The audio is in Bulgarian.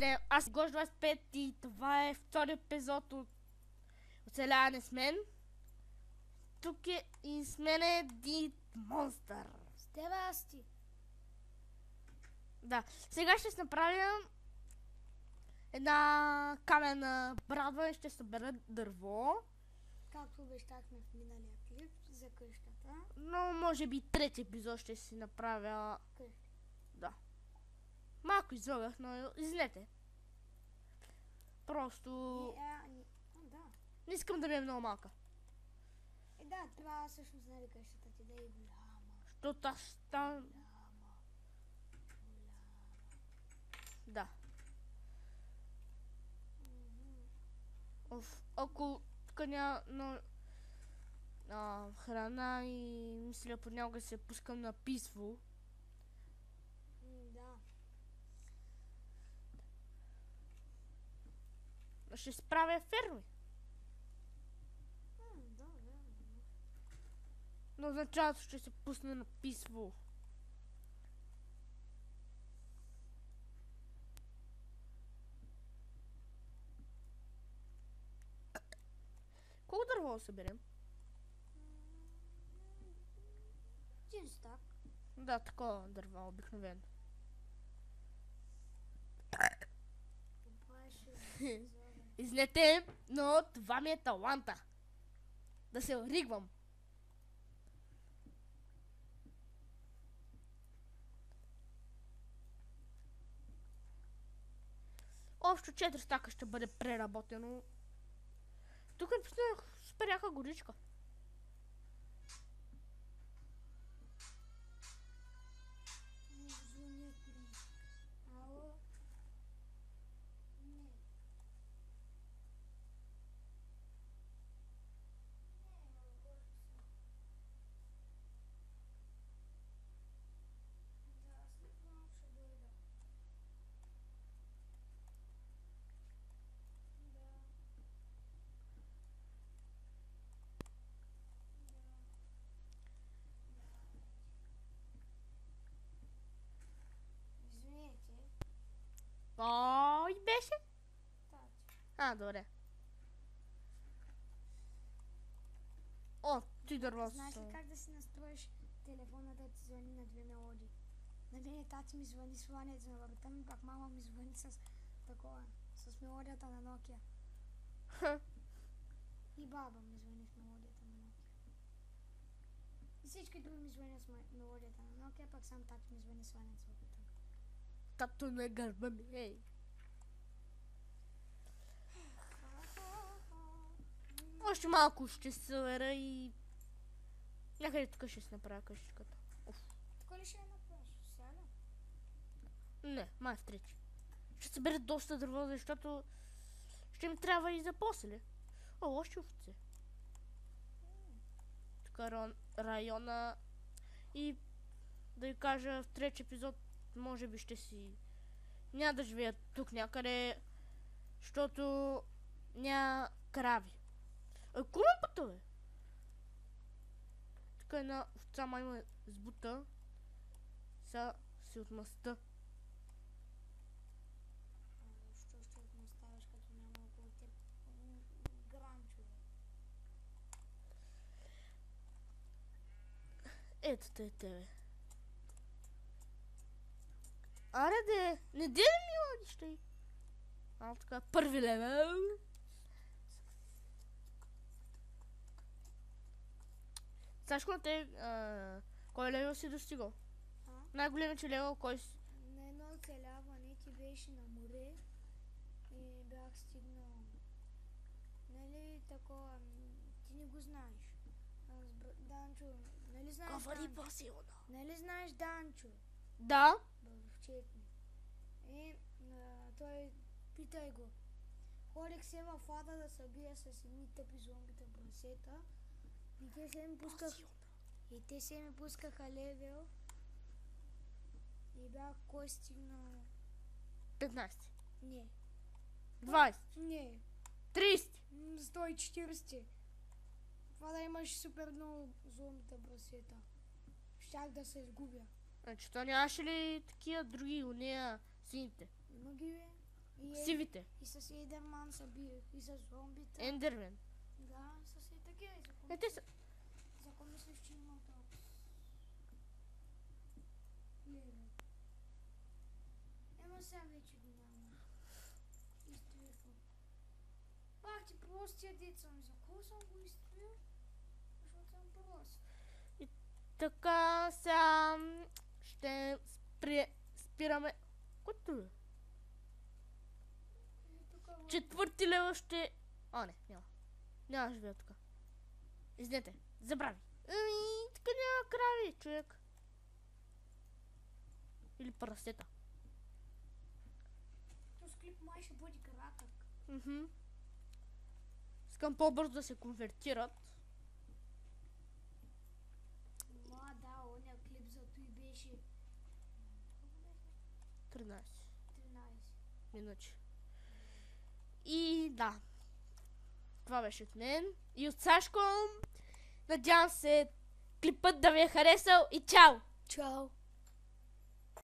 27, аз Гош 25 и това е втори епизод от Оцеляване с мен. Тук е и с мен е Дит Монстър. Здрасти. Да, сега ще направим една каменна брадва и ще събера дърво. Както обещахме в миналия клип за къщата. Но може би трети епизод ще си направя... Къща. Да. Малко излагах, но извинете. Просто... Да. Не искам да ми е много малка. Да, трябва всъщност нали къщата ти да е голяма. Защото аз там... Да. Ако тук няма храна и мисля понякога се пускам на писво. Да. Ще справя ферми. Да, верно. Но в началото ще се пусна на писво. Колко дърво да съберем? Един стак. Да, такова дърво, обикновено. Това ще Изнете, но това ми е таланта. Да се ригвам. Общо 4 стака ще бъде преработено. Тук е супер яка горичка. звънят ми. Ало? Не. Да, след малко ще дойда. Да. Извинете. Кой беше? Тати. Добре. О, ти дърво. Знаеш ли как да си настроиш телефона да ти звъни на две мелодии? На мен тати ми звъни с ланец на врата ми, пак мама ми звъни с такова, с мелодията на Nokia. И баба ми звъни с мелодията на Nokia. И всички други ми звънят с мелодията на Nokia, пак сам тати ми звъни с ланец в врата ми. Тато на гърба ми, ей. Още малко ще се събера и... Някъде тук ще се направя къщичката. Тук ли ще я направиш? Сега ли? Не, май в трети. Ще събера доста дърво, защото ще ми трябва и за после. О, още овце. Тук района и да ви кажа в трети епизод може би ще си... Няма да живея тук някъде, защото няма крави. Кой ме пъта, бе? Тук една овца май ме сбута. Сега си отмъста. Защо ще отмъставаш, като няма около теб гранчове? Ето те тебе. Аре де, не де да ми ладиш тъй. Така, първи левел. Сашко на те, кой левел си достигал? Най-големият левел, кой си? На едно оцеляване ти беше на море и бях стигнал. Нали такова, ти не го знаеш. Данчо, нали знаеш Говори Данчо? по-силно. Нали знаеш Данчо? Да. Бълвчет ми. Той, питай го. Ходех се в ада да се бия с едни тъпи зомбита брасета. И те се ми пускаха левел. И бях кой стигнал? 15. Не. 20. Не. 30. 140. Това да имаш супер много зомбита брасета. Щях да се изгубя. Значи то нямаше ли такива други уния сините? Има ги, бе. Красивите. И с Ендерман са били. И с зомбите. Ендермен. Да, с и такива. Те са... За кой мислиш, че има толкова? Леле. Ема сега вече го няма. Изтриха. Пак ти простия деца ми. За кого съм го изтрил? Защото съм прост. Така сега ще спираме. Което е? Четвърти левел ще... А, не, няма. Няма живея тук. Извинете, забрави. Тук няма крави, човек. Или парасета. Този клип май ще бъде кратък. Искам по-бързо да се конвертират. Да, оня клип за той беше 13 13. минути. И да. Това беше от мен. И от Сашко. Надявам се клипът да ви е харесал и чао! Чао!